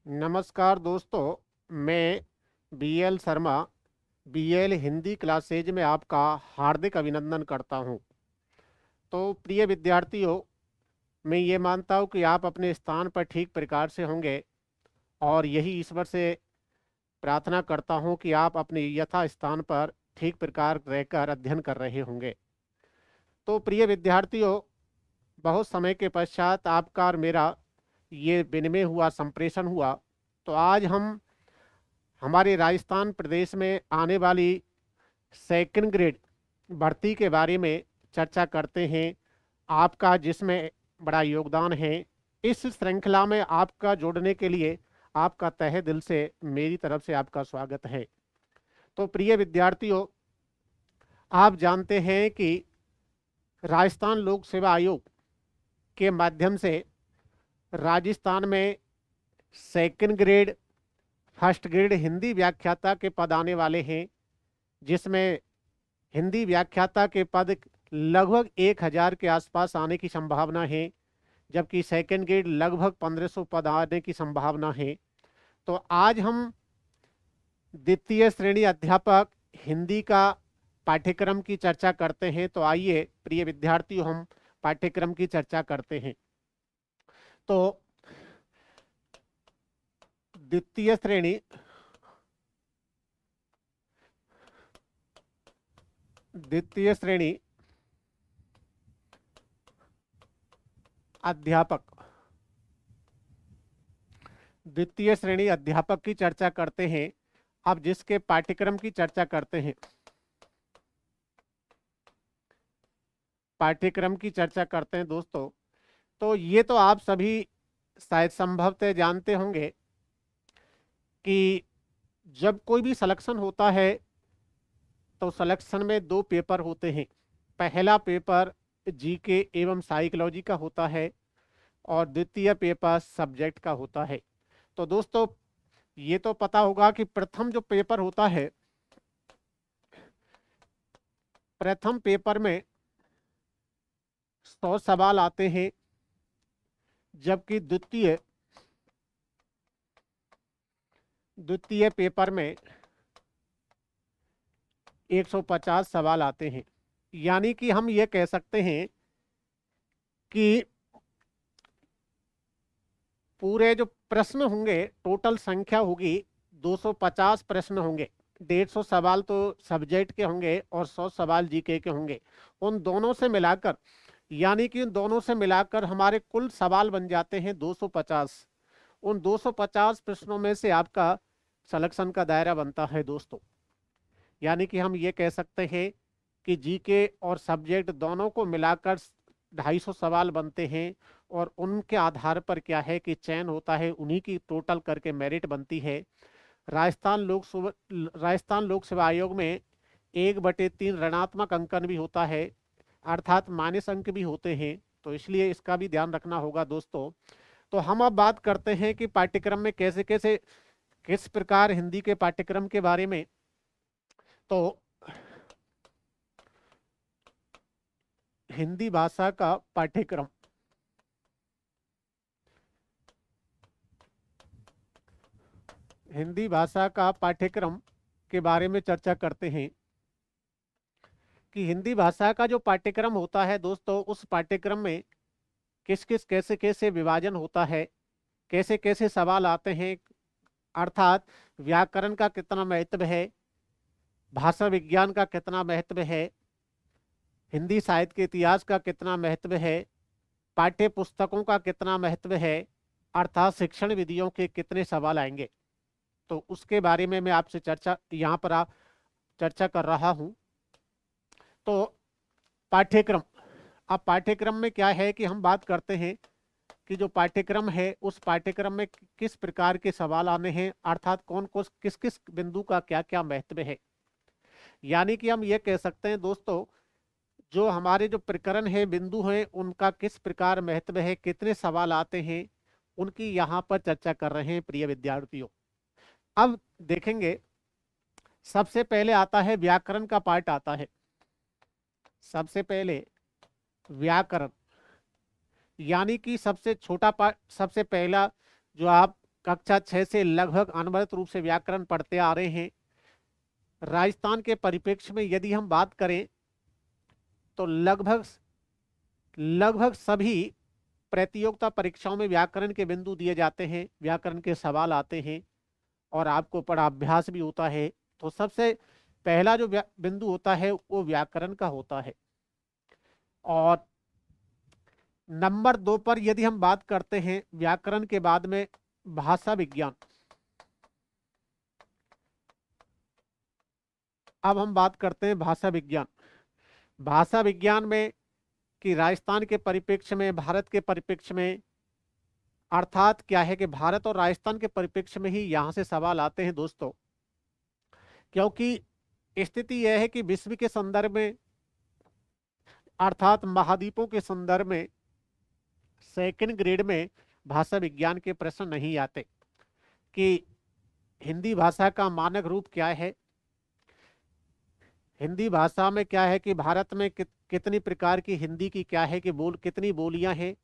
नमस्कार दोस्तों। मैं B L Sharma B L Hindi classes में आपका हार्दिक अभिनंदन करता हूं। तो प्रिय विद्यार्थियों, मैं ये मानता हूं कि आप अपने स्थान पर ठीक प्रकार से होंगे और यही ईश्वर से प्रार्थना करता हूं कि आप अपने यथा स्थान पर ठीक प्रकार रहकर अध्ययन कर रहे होंगे। तो प्रिय विद्यार्थियों, बहुत समय के पश्चात आपका और मेरा ये विनिमय हुआ, संप्रेषण हुआ। तो आज हम हमारे राजस्थान प्रदेश में आने वाली सेकंड ग्रेड भर्ती के बारे में चर्चा करते हैं। आपका जिसमें बड़ा योगदान है, इस श्रृंखला में आपका जोड़ने के लिए आपका तहे दिल से मेरी तरफ से आपका स्वागत है। तो प्रिय विद्यार्थियों, आप जानते हैं कि राजस्थान लोक सेवा आयोग के माध्यम से राजस्थान में second grade, first grade Hindi व्याख्याता के पद आने वाले हैं, जिसमें हिंदी व्याख्याता के पद लगभग 1000 के आसपास आने की संभावना है, जबकि सेकंड ग्रेड लगभग 1500 पद आने की संभावना है। तो आज हम द्वितीय श्रेणी अध्यापक हिंदी का पाठ्यक्रम की चर्चा करते हैं। तो आइए प्रिय विद्यार्थियों, हम पाठ्यक्रम की चर्चा करते हैं। तो द्वितीय श्रेणी द्वितीय श्रेणी अध्यापक द्वितीय श्रेणी अध्यापक की चर्चा करते हैं। अब जिसके पाठ्यक्रम की चर्चा करते हैं, पाठ्यक्रम की चर्चा करते हैं दोस्तों। तो ये तो आप सभी शायद संभवतः जानते होंगे कि जब कोई भी सिलेक्शन होता है तो सिलेक्शन में दो पेपर होते हैं। पहला पेपर जीके एवं साइकोलॉजी का होता है और द्वितीय पेपर सब्जेक्ट का होता है। तो दोस्तों, ये तो पता होगा कि प्रथम जो पेपर होता है, प्रथम पेपर में 100 सवाल आते हैं, जबकि द्वितीय द्वितीय पेपर में 150 सवाल आते हैं। यानी कि हम ये कह सकते हैं कि पूरे जो प्रश्न होंगे, टोटल संख्या होगी 250 प्रश्न होंगे। 150 सवाल तो सब्जेक्ट के होंगे और 100 सवाल जीके के होंगे। उन दोनों से मिलाकर, यानी कि उन दोनों से मिलाकर हमारे कुल सवाल बन जाते हैं 250। उन 250 प्रश्नों में से आपका सिलेक्शन का दायरा बनता है दोस्तों। यानी कि हम ये कह सकते हैं कि जीके और सब्जेक्ट दोनों को मिलाकर 250 सवाल बनते हैं और उनके आधार पर क्या है कि चयन होता है, उन्हीं की टोटल करके मेरिट बनती है। राजस्थान लोक सेवा आयोग में 1/3 ऋणात्मक अंकन भी होता है, अर्थात माइनस अंक भी होते हैं। तो इसलिए इसका भी ध्यान रखना होगा दोस्तों। तो हम अब बात करते हैं कि पाठ्यक्रम में कैसे कैसे किस प्रकार हिंदी के पाठ्यक्रम के बारे में। तो हिंदी भाषा का पाठ्यक्रम, हिंदी भाषा का पाठ्यक्रम के बारे में चर्चा करते हैं कि हिंदी भाषा का जो पाठ्यक्रम होता है दोस्तों, उस पाठ्यक्रम में किस किस कैसे कैसे विभाजन होता है, कैसे कैसे सवाल आते हैं, अर्थात व्याकरण का कितना महत्व है, भाषा विज्ञान का कितना महत्व है, हिंदी साहित्य के इतिहास का कितना महत्व है, पाठ्य पुस्तकों का कितना महत्व है, अर्थात शिक्षण विधियों के कितने सवाल आएंगे। तो उसके बारे में मैं आपसे चर्चा यहाँ पर चर्चा कर रहा हूँ। तो पाठ्यक्रम, अब पाठ्यक्रम में क्या है कि हम बात करते हैं कि जो पाठ्यक्रम है उस पाठ्यक्रम में किस प्रकार के सवाल आने हैं, अर्थात कौन कौन किस किस बिंदु का क्या क्या महत्व है। यानी कि हम ये कह सकते हैं दोस्तों, जो हमारे जो प्रकरण है, बिंदु हैं, उनका किस प्रकार महत्व है, कितने सवाल आते हैं, उनकी यहाँ पर चर्चा कर रहे हैं प्रिय विद्यार्थियों। अब देखेंगे, सबसे पहले आता है व्याकरण का पार्ट आता है। सबसे पहले व्याकरण, यानी कि सबसे छोटा पार्ट, सबसे पहला जो आप कक्षा 6 से लगभग अनवरत रूप से व्याकरण पढ़ते आ रहे हैं। राजस्थान के परिप्रेक्ष्य में यदि हम बात करें तो लगभग लगभग सभी प्रतियोगिता परीक्षाओं में व्याकरण के बिंदु दिए जाते हैं, व्याकरण के सवाल आते हैं और आपको पढ़ा अभ्यास भी होता है। तो सबसे पहला जो बिंदु होता है वो व्याकरण का होता है। और नंबर 2 पर यदि हम बात करते हैं व्याकरण के बाद में भाषा विज्ञान। अब हम बात करते हैं भाषा विज्ञान। भाषा विज्ञान में कि राजस्थान के परिप्रेक्ष्य में, भारत के परिप्रेक्ष्य में, अर्थात क्या है कि भारत और राजस्थान के परिप्रेक्ष्य में ही यहां से सवाल आते हैं दोस्तों। क्योंकि स्थिति यह है कि विश्व के संदर्भ में अर्थात महाद्वीपों के संदर्भ में सेकंड ग्रेड में भाषा विज्ञान के प्रश्न नहीं आते कि हिंदी भाषा का मानक रूप क्या है, हिंदी भाषा में क्या है कि भारत में कितनी प्रकार की हिंदी की क्या है कि कितनी बोलियां हैं,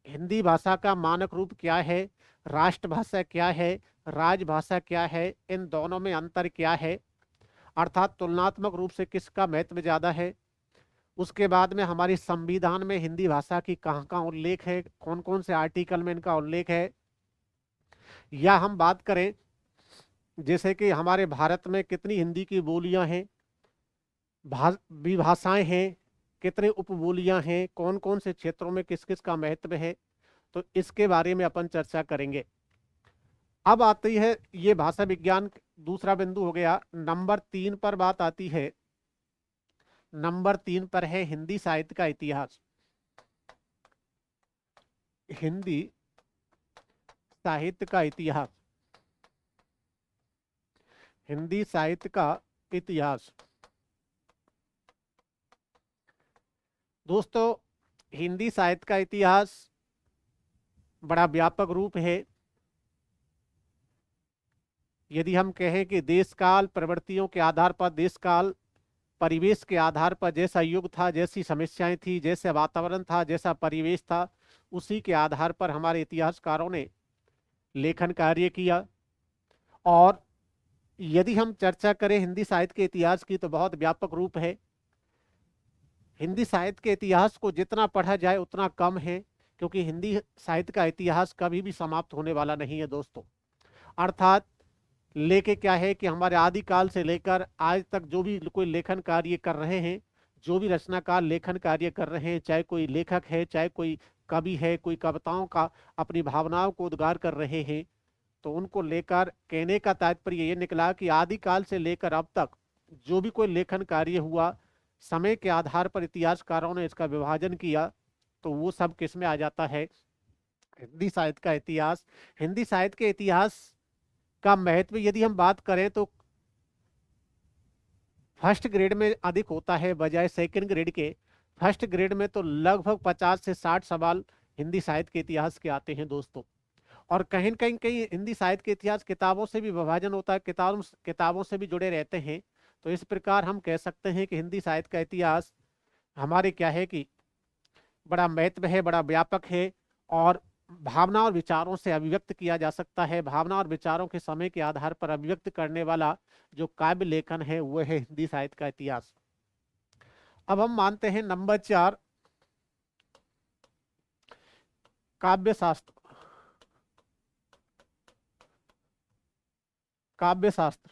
हिंदी भाषा का मानक रूप क्या है, राष्ट्रभाषा क्या है, राजभाषा क्या है, इन दोनों में अंतर क्या है, अर्थात तुलनात्मक रूप से किसका महत्व ज्यादा है। उसके बाद में हमारी संविधान में हिंदी भाषा की कहाँ कहाँ उल्लेख है, कौन कौन से आर्टिकल में इनका उल्लेख है। या हम बात करें जैसे कि हमारे भारत में कितनी हिंदी की बोलियां हैं, विभाषाएं हैं, कितनी उपबोलियां हैं, कौन कौन से क्षेत्रों में किस किस का महत्व है, तो इसके बारे में अपन चर्चा करेंगे। अब आती है ये भाषा विज्ञान दूसरा बिंदु हो गया। नंबर 3 पर बात आती है। नंबर 3 पर है हिंदी साहित्य का इतिहास। हिंदी साहित्य का इतिहास। हिंदी साहित्य का इतिहास दोस्तों, हिंदी साहित्य का इतिहास बड़ा व्यापक रूप है। यदि हम कहें कि देश काल प्रवृत्तियों के आधार पर, देश काल परिवेश के आधार पर, जैसा युग था, जैसी समस्याएं थी, जैसा वातावरण था, जैसा परिवेश था, उसी के आधार पर हमारे इतिहासकारों ने लेखन कार्य किया। और यदि हम चर्चा करें हिंदी साहित्य के इतिहास की तो बहुत व्यापक रूप है। हिंदी साहित्य के इतिहास को जितना पढ़ा जाए उतना कम है, क्योंकि हिंदी साहित्य का इतिहास कभी भी समाप्त होने वाला नहीं है दोस्तों। अर्थात लेके क्या है कि हमारे आदिकाल से लेकर आज तक जो भी कोई लेखन कार्य कर रहे हैं, जो भी रचनाकार लेखन कार्य कर रहे हैं, चाहे कोई लेखक है, चाहे कोई कवि है, कोई कविताओं का अपनी भावनाओं को उद्गार कर रहे हैं, तो उनको लेकर कहने का तात्पर्य ये निकला कि आदिकाल से लेकर अब तक जो भी कोई लेखन कार्य हुआ, समय के आधार पर इतिहासकारों ने इसका विभाजन किया, तो वो सब किस में आ जाता है, हिंदी साहित्य का इतिहास। हिंदी साहित्य के इतिहास का महत्व यदि हम बात करें तो फर्स्ट ग्रेड में अधिक होता है बजाय सेकंड ग्रेड के। फर्स्ट ग्रेड में तो लगभग 50 से 60 सवाल हिंदी साहित्य के इतिहास के आते हैं दोस्तों। और कहीं कहीं कहीं हिंदी साहित्य के इतिहास किताबों से भी विभाजन होता है, किताबों से भी जुड़े रहते हैं। तो इस प्रकार हम कह सकते हैं कि हिंदी साहित्य का इतिहास हमारे क्या है कि बड़ा महत्व है, बड़ा व्यापक है और भावना और विचारों से अभिव्यक्त किया जा सकता है। भावना और विचारों के समय के आधार पर अभिव्यक्त करने वाला जो काव्य लेखन है वह है हिंदी साहित्य का इतिहास। अब हम मानते हैं नंबर 4 काव्य शास्त्र। काव्य शास्त्र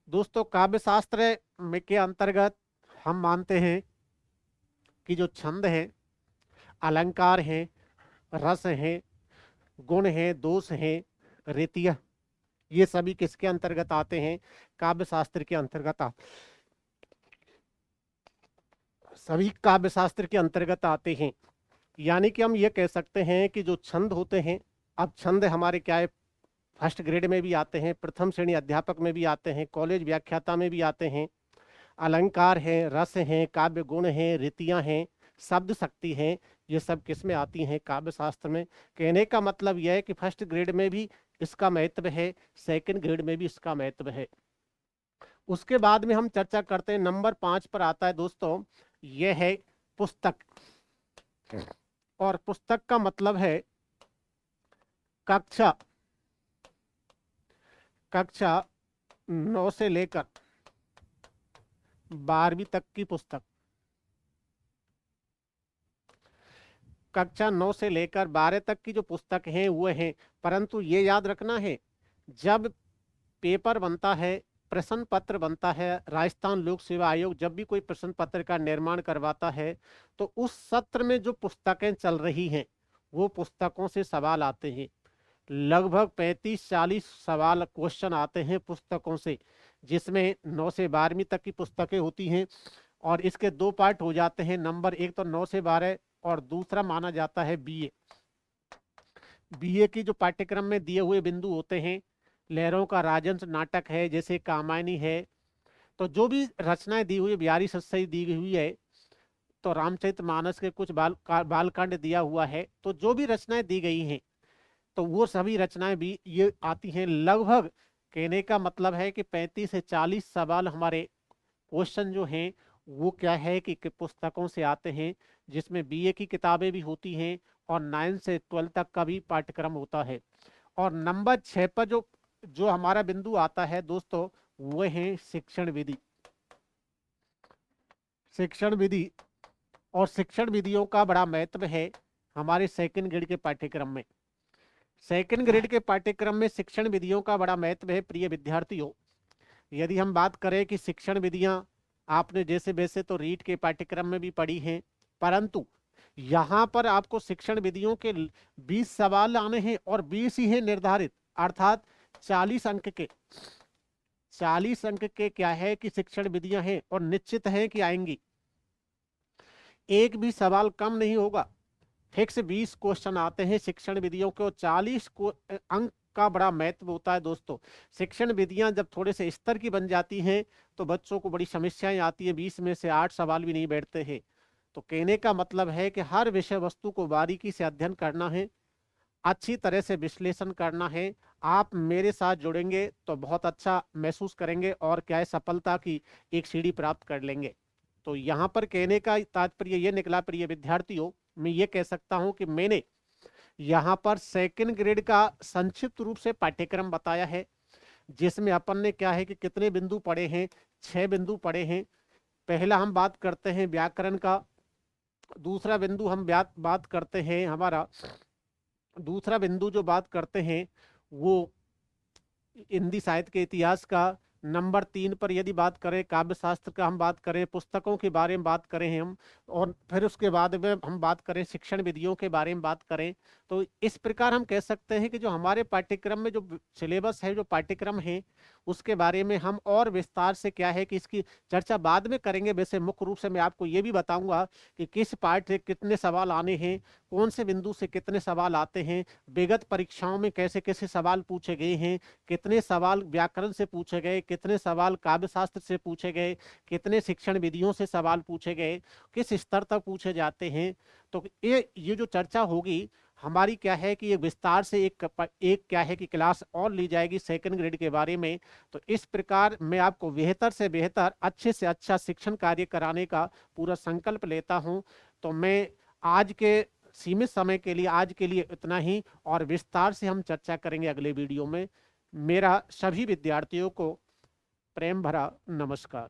दोस्तों, काव्य शास्त्र में के अंतर्गत हम मानते हैं कि जो छंद है, अलंकार है, रस है, गुण है, दोष है, रीतियां, ये सभी किसके अंतर्गत आते हैं, काव्य शास्त्र के अंतर्गत सभी काव्य शास्त्र के अंतर्गत आते हैं। यानी कि हम ये कह सकते हैं कि जो छंद होते हैं, अब छंद हमारे क्या है, फर्स्ट ग्रेड में भी आते हैं, प्रथम श्रेणी अध्यापक में भी आते हैं, कॉलेज व्याख्याता में भी आते हैं। अलंकार है, रस है, काव्य गुण है, रीतियां हैं, शब्द शक्ति है, ये सब किस में आती हैं, काव्य शास्त्र में। कहने का मतलब यह है कि फर्स्ट ग्रेड में भी इसका महत्व है, सेकंड ग्रेड में भी इसका महत्व है। उसके बाद में हम चर्चा करते हैं, नंबर 5 पर आता है दोस्तों, यह है पुस्तक। और पुस्तक का मतलब है कक्षा कक्षा 9 से लेकर 12वीं तक की पुस्तक, कक्षा 9 से लेकर 12 तक की जो पुस्तक हैं वो हैं। परंतु ये याद रखना है, जब पेपर बनता है, प्रश्न पत्र बनता है, राजस्थान लोक सेवा आयोग जब भी कोई प्रश्न पत्र का निर्माण करवाता है, तो उस सत्र में जो पुस्तकें चल रही हैं वो पुस्तकों से सवाल आते हैं। लगभग 35-40 सवाल क्वेश्चन आते हैं पुस्तकों से, जिसमें 9 से 12वीं तक की पुस्तकें होती हैं। और इसके दो पार्ट हो जाते हैं। नंबर एक तो 9 से 12 और दूसरा माना जाता है बीए। बीए की जो पाठ्यक्रम में दिए हुए बिंदु होते हैं, लहरों का राजहंस नाटक है, जैसे कामायनी है, तो जो भी रचनाएं दी हुई है, बिहारी सत्सई दी हुई है, तो रामचरितमानस के कुछ बालकांड दिया हुआ है, तो जो भी रचनाएं दी गई हैं, तो वो सभी रचनाएं भी ये आती हैं। लगभग कहने का मतलब है कि 35 से 40 सवाल हमारे क्वेश्चन जो हैं वो क्या है कि पुस्तकों से आते हैं, जिसमें बीए की किताबें भी होती हैं और 9 से 12 तक का भी पाठ्यक्रम होता है। और नंबर 6 पर जो जो हमारा बिंदु आता है दोस्तों, वो है शिक्षण विधि। शिक्षण विधि और शिक्षण विधियों का बड़ा महत्व है हमारे सेकंड ग्रेड के पाठ्यक्रम में। सेकंड ग्रेड के पाठ्यक्रम में शिक्षण विधियों का बड़ा महत्व है प्रिय विद्यार्थियों। यदि हम बात करें कि शिक्षण विधियां आपने जैसे वैसे तो रीट के पाठ्यक्रम में भी पढ़ी हैं, परंतु यहाँ पर आपको शिक्षण विधियों के 20 सवाल आने हैं और 20 ही हैं निर्धारित, अर्थात 40 अंक के। 40 अंक के क्या है कि शिक्षण विधियां हैं और निश्चित है कि आएंगी। एक भी सवाल कम नहीं होगा। फिक्स 20 क्वेश्चन आते हैं शिक्षण विधियों के, और 40 को अंक का बड़ा महत्व होता है दोस्तों। शिक्षण विधियां जब थोड़े से स्तर की बन जाती हैं तो बच्चों को बड़ी समस्याएं आती है, 20 में से 8 सवाल भी नहीं बैठते हैं। तो कहने का मतलब है कि हर विषय वस्तु को बारीकी से अध्ययन करना है, अच्छी तरह से विश्लेषण करना है। आप मेरे साथ जुड़ेंगे तो बहुत अच्छा महसूस करेंगे और क्या है, सफलता की एक सीढ़ी प्राप्त कर लेंगे। तो यहाँ पर कहने का तात्पर्य ये निकला प्रिय विद्यार्थियों, मैं ये कह सकता हूँ कि मैंने यहाँ पर सेकंड ग्रेड का संक्षिप्त रूप से पाठ्यक्रम बताया है, जिसमें अपन ने क्या है कि कितने बिंदु पढ़े हैं, 6 बिंदु पढ़े हैं। पहला हम बात करते हैं व्याकरण का, दूसरा बिंदु हम बात करते हैं हमारा, दूसरा बिंदु जो बात करते हैं वो हिंदी साहित्य के इतिहास का। नंबर 3 पर यदि बात करें काव्य शास्त्र का, हम बात करें पुस्तकों के बारे में बात करें हम, और फिर उसके बाद में हम बात करें शिक्षण विधियों के बारे में बात करें। तो इस प्रकार हम कह सकते हैं कि जो हमारे पाठ्यक्रम में जो सिलेबस है, जो पाठ्यक्रम है, उसके बारे में हम और विस्तार से क्या है कि इसकी चर्चा बाद में करेंगे। वैसे मुख्य रूप से मैं आपको ये भी बताऊंगा कि किस पाठ से कितने सवाल आने हैं, कौन से बिंदु से कितने सवाल आते हैं, विगत परीक्षाओं में कैसे कैसे सवाल पूछे गए हैं, कितने सवाल व्याकरण से पूछे गए, कितने सवाल काव्य शास्त्र से पूछे गए, कितने शिक्षण विधियों से सवाल पूछे गए, किस स्तर तक पूछे जाते हैं। तो ये जो चर्चा होगी हमारी क्या है कि ये विस्तार से एक क्या है कि क्लास और ली जाएगी सेकंड ग्रेड के बारे में। तो इस प्रकार मैं आपको बेहतर से बेहतर, अच्छे से अच्छा शिक्षण कार्य कराने का पूरा संकल्प लेता हूं। तो मैं आज के सीमित समय के लिए, आज के लिए इतना ही, और विस्तार से हम चर्चा करेंगे अगले वीडियो में। मेरा सभी विद्यार्थियों को प्रेम भरा नमस्कार।